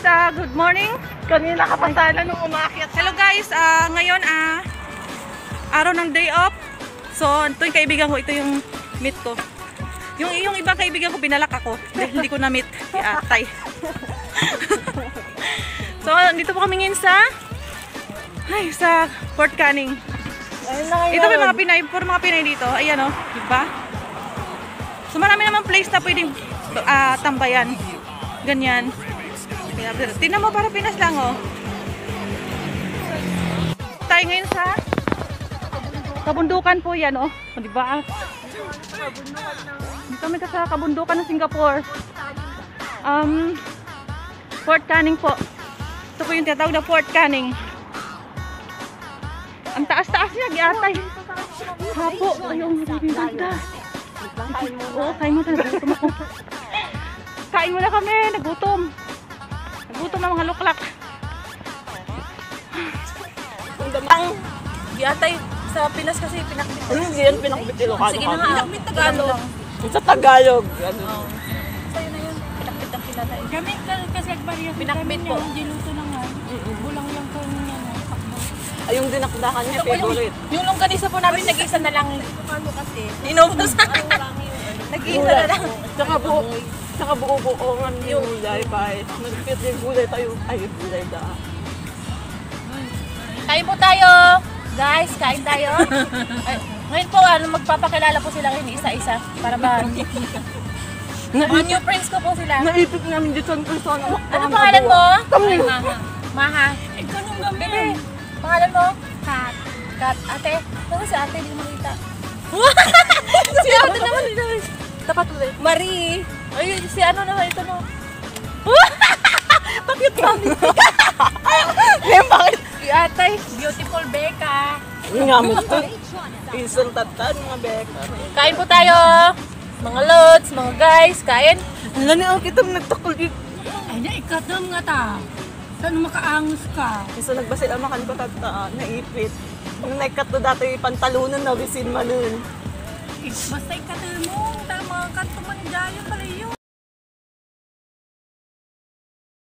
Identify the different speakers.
Speaker 1: good morning.
Speaker 2: Kanina ka pa sana nung umakyat.
Speaker 1: Hello guys, ngayon araw ng day off. So, ito yung kaibigan ko, ito yung meet ko. Yung ibang kaibigan ko, binalak ako dahil hindi ko na-meet si Atay. So, dito po kami ngayon sa Fort Canning. Ito may mga Pinay, puro mga Pinay dito. Ayan o, diba? So, marami namang place na pwedeng tambayan. Ganyan. Tingnan mo, para Pinas lang oh. Tayo ngayon sa kabundukan po yan oh. Diba? Dito kami sa kabundukan ng Singapore. Fort Canning po. Ito po yung tinatawag na Fort Canning. Ang taas-taas niya, giatay. Hapo, ayong ganda. Oo, kain mo na, nagutom ako. Kain mo na kami, nagutom. Nagutom na mga luklak.
Speaker 2: Ang damang.
Speaker 1: Giatay sa Pinas kasi pinakbit.
Speaker 2: Ano hindi yan pinakbit Ilocano?
Speaker 1: Sige na nga, pinakbit Tagalog.
Speaker 2: Sa Tagalog. Ano?
Speaker 1: Sa'yo na yun, pinakbit ang kinatay.
Speaker 3: Kami kasi agbarya
Speaker 1: Pinakbit po.
Speaker 3: Diluto na nga. Bulang lang ko niya.
Speaker 2: Ay, yung dinakdakan niya, favorite.
Speaker 1: Yung longganisa po namin, nag-iisa na lang.
Speaker 3: Ano kasi?
Speaker 1: Inubos na. Nag-iisa na lang.
Speaker 2: Tsaka buo-buongan yung gulay pa eh. Nagpit yung gulay tayo. Ay, gulay da.
Speaker 3: Kain po tayo! Guys, kain tayo. Ay, ngayon po, magpapakilala po sila kayo isa-isa. Para ba? Mga new friends ko po sila.
Speaker 2: Naipit namin dito ang persona.
Speaker 3: Ano pangalan mo?
Speaker 2: Kami.
Speaker 3: Maha. Maha. Ikaw nung gabi. Bebe, pangalan mo? Kat. Kat. Ate. Ano si ate? Hindi mo makita. Si ate naman.
Speaker 1: Tapat ulit.
Speaker 3: Marie. Ay, si ano naman ito no? Bakit kami?
Speaker 2: Bakit?
Speaker 3: Si ate. Beautiful Becca.
Speaker 2: Nga mo ito. Isang tatan, mga beka.
Speaker 3: Kain po tayo. Mga lods, mga guys. Kain.
Speaker 2: Wala na ako kitang nagtakulit.
Speaker 3: Ay, ikatam nga ta. Saan makaangus ka?
Speaker 2: Isa nagbasil ang makan ko tata, naipit. Nung naikat to dati pantalunan na bisin man nun.
Speaker 3: Basta ikatam mo. Tama ka tumandayo pala yun.